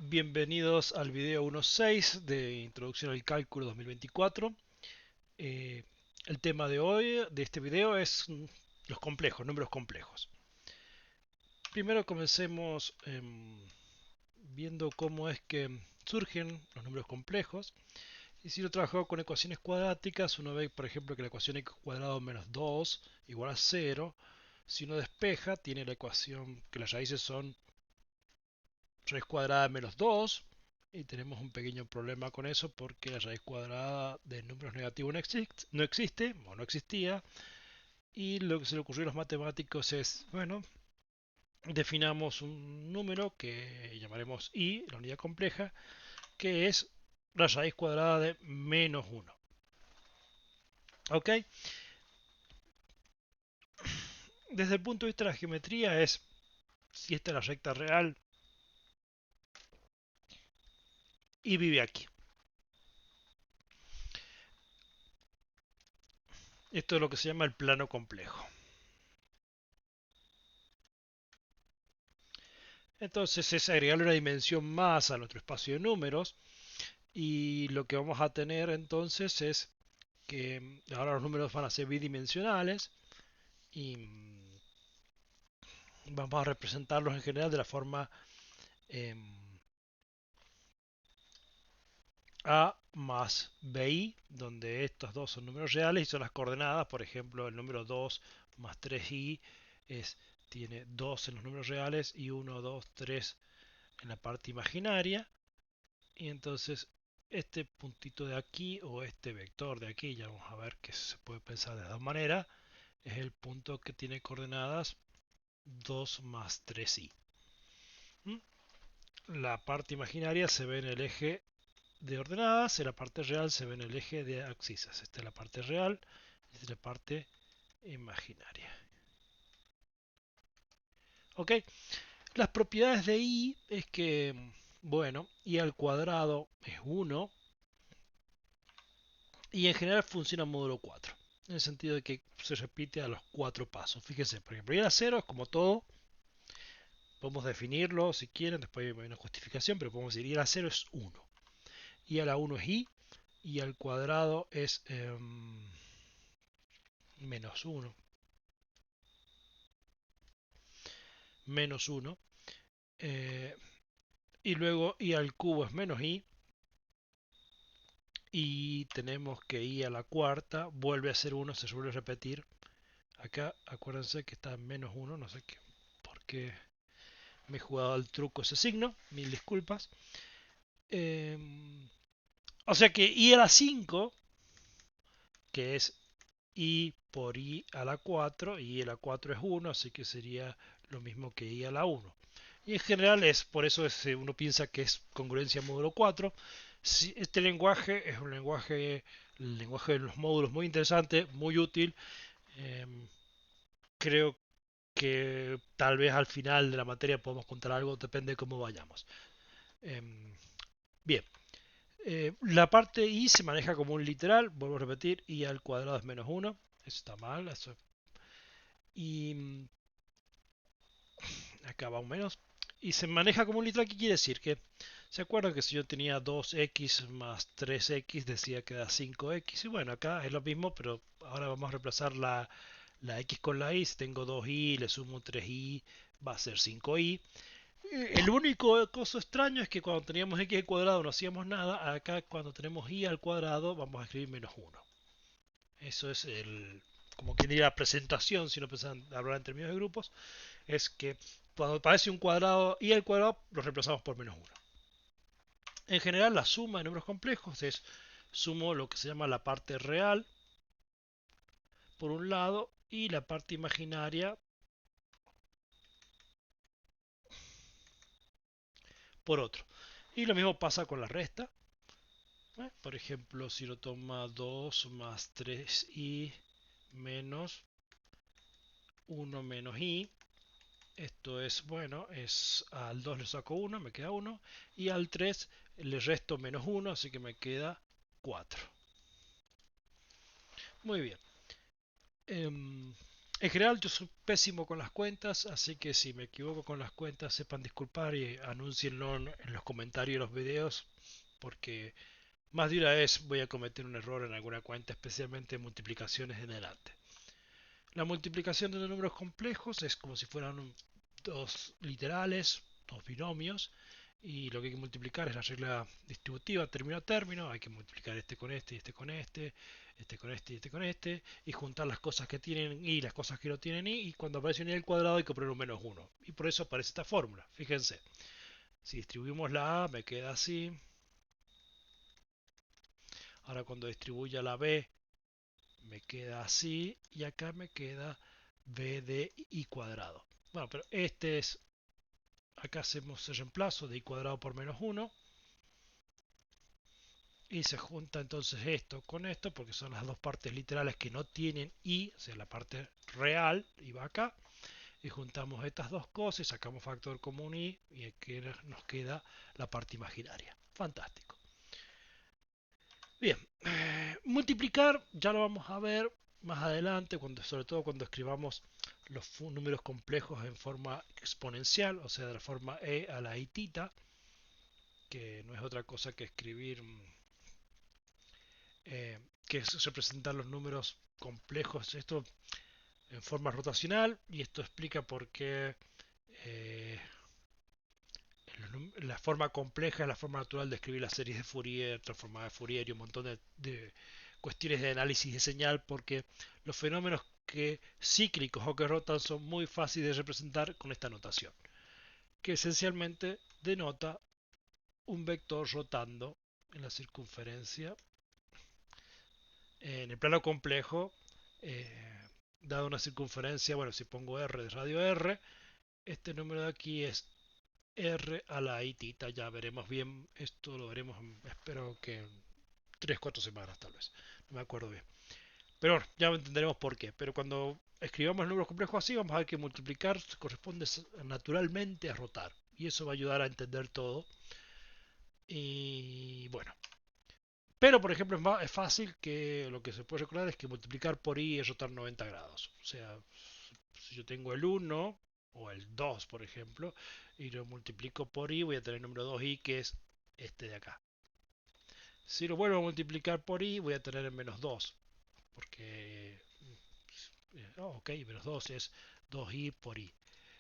Bienvenidos al video 1.6 de Introducción al Cálculo 2024. Eh, el tema de hoy, de este video, es los complejos, números complejos. Primero comencemos viendo cómo es que surgen los números complejos. Y si uno trabaja con ecuaciones cuadráticas, uno ve, por ejemplo, que la ecuación x cuadrado menos 2 igual a 0. Si uno despeja, tiene la ecuación que las raíces son raíz cuadrada de menos 2, y tenemos un pequeño problema con eso porque la raíz cuadrada de números negativos no existe o no existía, y lo que se le ocurrió a los matemáticos es, bueno, definamos un número que llamaremos i, la unidad compleja, que es la raíz cuadrada de menos 1. ¿Ok? Desde el punto de vista de la geometría es, si esta es la recta real y vive aquí. Esto es lo que se llama el plano complejo. Entonces es agregarle una dimensión más a nuestro espacio de números, y lo que vamos a tener entonces es que ahora los números van a ser bidimensionales y vamos a representarlos en general de la forma eh, A más BI, donde estos dos son números reales y son las coordenadas. Por ejemplo, el número 2 más 3i tiene 2 en los números reales y 1, 2, 3 en la parte imaginaria. Y entonces este puntito de aquí, o este vector de aquí, ya vamos a ver que se puede pensar de dos maneras, es el punto que tiene coordenadas 2 más 3i. La parte imaginaria se ve en el eje de ordenadas y la parte real se ve en el eje de abscisas. Esta es la parte real, esta es la parte imaginaria. Ok, las propiedades de i es que, bueno, i al cuadrado es 1 y en general funciona módulo 4. En el sentido de que se repite a los 4 pasos. Fíjense, por ejemplo, i a la 0 es como todo. Podemos definirlo si quieren, después hay una justificación, pero podemos decir i a la 0 es 1. I a la 1 es i, y al cuadrado es menos 1. Menos 1. Eh, y luego i al cubo es menos i. Y tenemos que i a la cuarta vuelve a ser 1, se vuelve a repetir. Acá acuérdense que está en menos 1, no sé qué, por qué me he jugado al truco ese signo, mil disculpas. Eh, o sea que i a la 5, que es i por i a la 4, y i a la 4 es 1, así que sería lo mismo que i a la 1. Y en general es por eso uno piensa que es congruencia módulo 4. Si este lenguaje es un lenguaje, el lenguaje de los módulos, muy interesante, muy útil. Eh, creo que tal vez al final de la materia podemos contar algo, depende de cómo vayamos. Eh, bien, la parte i se maneja como un literal, vuelvo a repetir, i al cuadrado es menos 1, eso está mal, eso. Y acá va un menos, y se maneja como un literal. ¿Qué quiere decir? Que se acuerdan que si yo tenía 2x más 3x decía que da 5x, y bueno, acá es lo mismo, pero ahora vamos a reemplazar la x con la y. Si tengo 2i, le sumo 3i, va a ser 5i. El único cosa extraño es que cuando teníamos x al cuadrado no hacíamos nada. Acá cuando tenemos i al cuadrado vamos a escribir menos 1. Eso es como quien diría, la presentación, si no pensan hablar en términos de grupos, es que cuando aparece un cuadrado y el cuadrado lo reemplazamos por menos 1. En general, la suma de números complejos es sumo lo que se llama la parte real por un lado y la parte imaginaria por otro. Y lo mismo pasa con la resta. Por ejemplo, si lo toma 2 más 3i menos 1 menos i, esto es, bueno, es al 2 le saco 1, me queda 1, y al 3 le resto menos 1, así que me queda 4. Muy bien. En general yo soy pésimo con las cuentas, así que si me equivoco con las cuentas sepan disculpar y anúncienlo en los comentarios de los videos, porque más de una vez voy a cometer un error en alguna cuenta, especialmente en multiplicaciones en adelante. La multiplicación de números complejos es como si fueran dos literales, dos binomios, y lo que hay que multiplicar es la regla distributiva término a término. Hay que multiplicar este con este y este con este, este con este y este con este, y juntar las cosas que tienen y las cosas que no tienen y cuando aparece un y al cuadrado hay que poner un menos uno. Y por eso aparece esta fórmula. Fíjense, si distribuimos la A me queda así. Ahora cuando distribuya la B me queda así y acá me queda b de i cuadrado. Bueno, pero este es, acá hacemos el reemplazo de i cuadrado por menos 1 y se junta entonces esto con esto porque son las dos partes literales que no tienen i, o sea, la parte real y va acá, y juntamos estas dos cosas y sacamos factor común y aquí nos queda la parte imaginaria. Fantástico. Bien, multiplicar ya lo vamos a ver más adelante, sobre todo cuando escribamos los números complejos en forma exponencial, o sea, de la forma e a la i tita, que no es otra cosa que escribir, que es representar los números complejos, esto en forma rotacional, y esto explica por qué eh, la forma compleja es la forma natural de escribir las series de Fourier, transformada de Fourier y un montón de cuestiones de análisis de señal, porque los fenómenos que cíclicos o que rotan son muy fáciles de representar con esta notación, que esencialmente denota un vector rotando en la circunferencia. En el plano complejo, dado una circunferencia, bueno, si pongo r de radio r, este número de aquí es r a la i tita. Ya veremos bien, esto lo veremos, espero que en 3-4 semanas tal vez, no me acuerdo bien. Pero bueno, ya entenderemos por qué. Pero cuando escribamos números complejos así, vamos a ver que multiplicar corresponde naturalmente a rotar. Y eso va a ayudar a entender todo. Y bueno. Pero, por ejemplo, es fácil que lo que se puede recordar es que multiplicar por i es rotar 90 grados. O sea, si yo tengo el 1 o el 2, por ejemplo, y lo multiplico por i, voy a tener el número 2i, que es este de acá. Si lo vuelvo a multiplicar por i, voy a tener el menos 2, porque ok, menos 2 es 2i por i.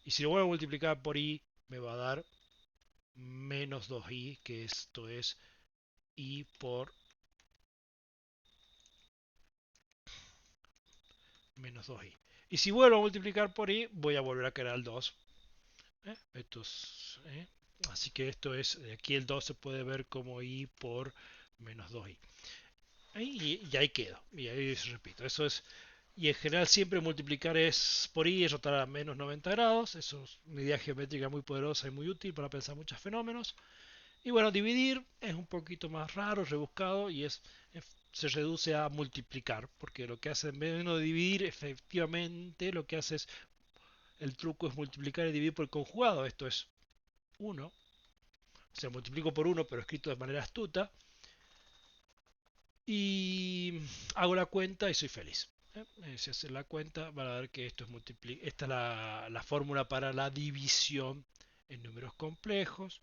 Y si lo vuelvo a multiplicar por i, me va a dar menos 2i, que esto es i por menos 2i. Y si vuelvo a multiplicar por i, voy a volver a crear el 2. Esto es, así que esto es, aquí el 2 se puede ver como i por menos 2i. Y ahí quedo. Y ahí repito, eso es. Y en general siempre multiplicar es por i es rotar a menos 90 grados. Eso es una idea geométrica muy poderosa y muy útil para pensar muchos fenómenos. Y bueno, dividir es un poquito más raro, rebuscado y se reduce a multiplicar. Porque lo que hace en vez de dividir, efectivamente lo que hace es, el truco es multiplicar y dividir por el conjugado. Esto es 1. O sea, multiplico por 1 pero escrito de manera astuta. Y hago la cuenta y soy feliz. Si hace la cuenta van a ver que esto es esta es la fórmula para la división en números complejos.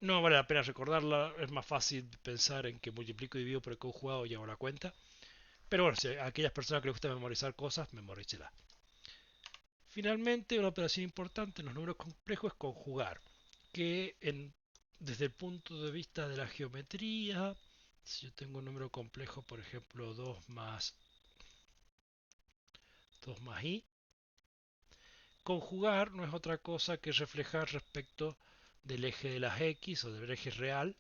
No vale la pena recordarla, es más fácil pensar en que multiplico y divido por el conjugado y hago la cuenta. Pero bueno, si a aquellas personas que les gusta memorizar cosas, memorícela. Finalmente, una operación importante en los números complejos es conjugar, que desde el punto de vista de la geometría, si yo tengo un número complejo, por ejemplo 2 más i, conjugar no es otra cosa que reflejar respecto del eje de las x o del eje real,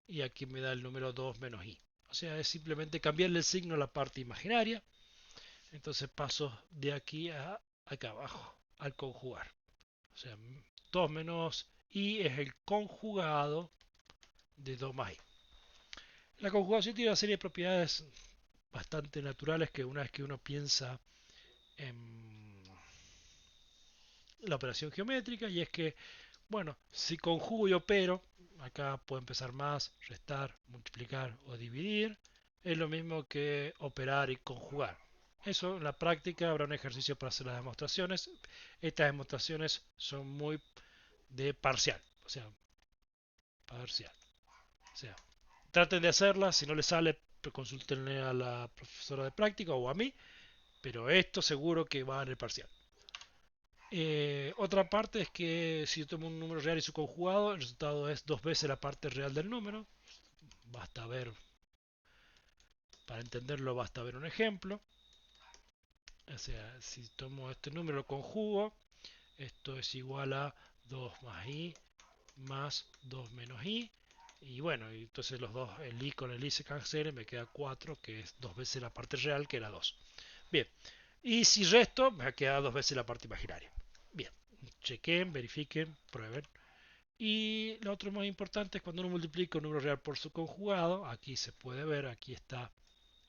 y aquí me da el número 2 menos i. O sea, es simplemente cambiarle el signo a la parte imaginaria. Entonces paso de aquí a acá abajo al conjugar. O sea, 2 menos i es el conjugado de 2 más i. La conjugación tiene una serie de propiedades bastante naturales que una vez que uno piensa en la operación geométrica, y es que, bueno, si conjugo y opero, acá puedo empezar más, restar, multiplicar o dividir, es lo mismo que operar y conjugar. Eso en la práctica habrá un ejercicio para hacer las demostraciones. Estas demostraciones son muy de parcial, o sea, parcial. O sea, traten de hacerlas, si no les sale, consultenle a la profesora de práctica o a mí, pero esto seguro que va en el parcial. Otra parte es que si yo tomo un número real y su conjugado, el resultado es dos veces la parte real del número. Basta ver, para entenderlo, basta ver un ejemplo. O sea, si tomo este número, lo conjugo, esto es igual a 2 más i más 2 menos i. Y bueno, y entonces los dos, el i con el i se cancelan, me queda 4, que es dos veces la parte real, que era 2. Bien, y si resto, me queda dos veces la parte imaginaria. Bien, chequen, verifiquen, prueben. Y lo otro más importante es cuando uno multiplica un número real por su conjugado, aquí se puede ver, aquí está,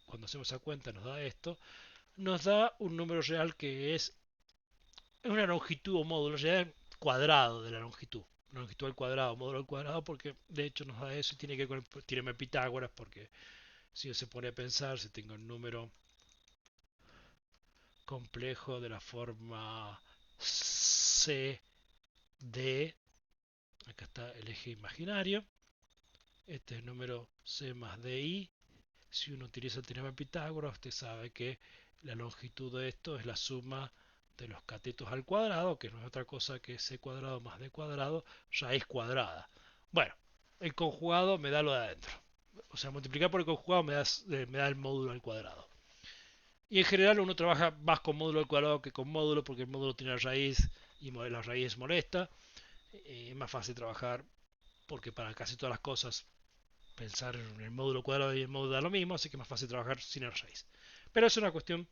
cuando hacemos esa cuenta nos da esto, nos da un número real que es una longitud o módulo, real cuadrado de la longitud. Longitud al cuadrado, módulo al cuadrado, porque de hecho nos da eso y tiene que ver con el Pitágoras, porque si uno se pone a pensar, si tengo un número complejo de la forma C, D, acá está el eje imaginario, este es el número C más DI. Si uno utiliza el teorema de Pitágoras, usted sabe que la longitud de esto es la suma de los catetos al cuadrado, que no es otra cosa que c cuadrado más d cuadrado, raíz cuadrada. Bueno, el conjugado me da lo de adentro. O sea, multiplicar por el conjugado me da el módulo al cuadrado. Y en general uno trabaja más con módulo al cuadrado que con módulo, porque el módulo tiene la raíz y la raíz molesta. Es más fácil trabajar porque para casi todas las cosas pensar en el módulo cuadrado y el módulo da lo mismo, así que es más fácil trabajar sin el raíz. Pero es una cuestión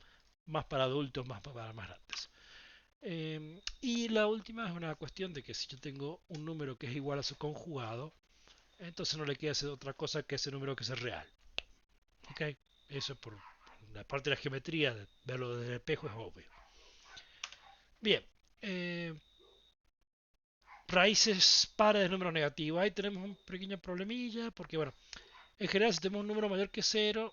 más para adultos, más para más grandes. Y la última es una cuestión de que si yo tengo un número que es igual a su conjugado, entonces no le queda hacer otra cosa que ese número que es real. ¿Ok? Eso por la parte de la geometría, de verlo desde el espejo es obvio. Bien. Eh, Raíces pares de números negativos. Ahí tenemos un pequeño problemilla, porque bueno, en general si tenemos un número mayor que 0,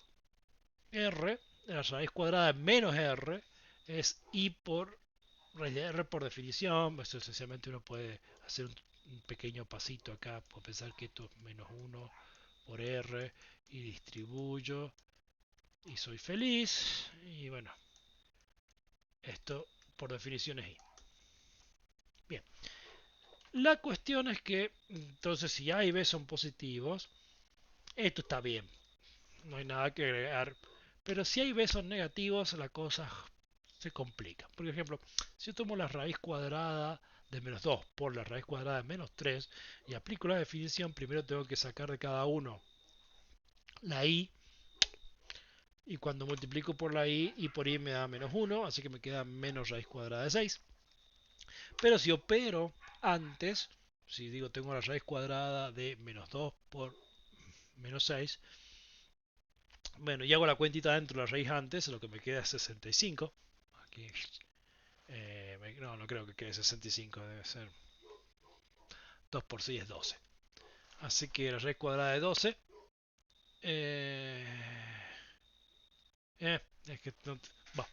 r, la raíz cuadrada de menos r, es i por raíz de r por definición. Eso esencialmente uno puede hacer un pequeño pasito acá, puedo pensar que esto es menos 1 por r y distribuyo y soy feliz. Y bueno, esto por definición es i. Bien, la cuestión es que entonces si a y b son positivos, esto está bien, no hay nada que agregar. Pero si a y b son negativos, la cosa se complica. Por ejemplo, si yo tomo la raíz cuadrada de menos 2 por la raíz cuadrada de menos 3 y aplico la definición, primero tengo que sacar de cada uno la i, y cuando multiplico por la i por i me da menos 1, así que me queda menos raíz cuadrada de 6. Pero si opero antes, si digo tengo la raíz cuadrada de menos 2 por menos 6, bueno, y hago la cuentita dentro de la raíz antes, lo que me queda es 65. Aquí, no creo que quede 65, debe ser 2 por 6 es 12. Así que la raíz cuadrada de 12. Eh, es que no, bah,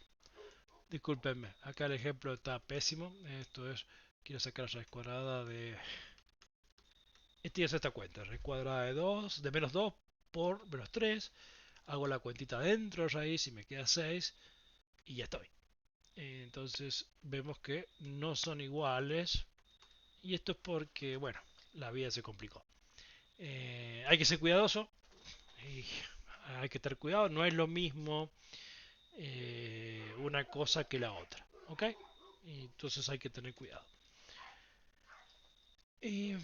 discúlpenme, acá el ejemplo está pésimo. Esto es, quiero sacar la raíz cuadrada de... Esta es esta cuenta, raíz cuadrada de 2, de menos 2 por menos 3. Hago la cuentita dentro de raíz y me queda 6 y ya estoy. Entonces vemos que no son iguales y esto es porque, bueno, la vida se complicó. Hay que ser cuidadoso y hay que tener cuidado, no es lo mismo una cosa que la otra, ¿ok? Entonces hay que tener cuidado. Eh,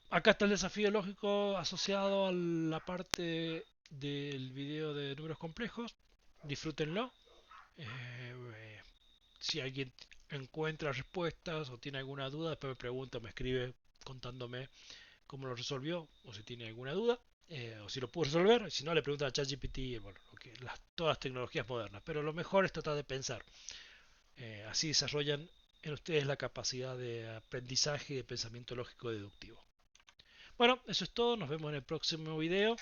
Acá está el desafío lógico asociado a la parte del video de números complejos. Disfrútenlo. Eh, si alguien encuentra respuestas o tiene alguna duda, después me pregunta, me escribe contándome cómo lo resolvió o si tiene alguna duda. O si lo pudo resolver, si no le pregunta a ChatGPT, bueno, todas las tecnologías modernas, pero lo mejor es tratar de pensar. Así desarrollan en ustedes la capacidad de aprendizaje y de pensamiento lógico deductivo. Bueno, eso es todo, nos vemos en el próximo video.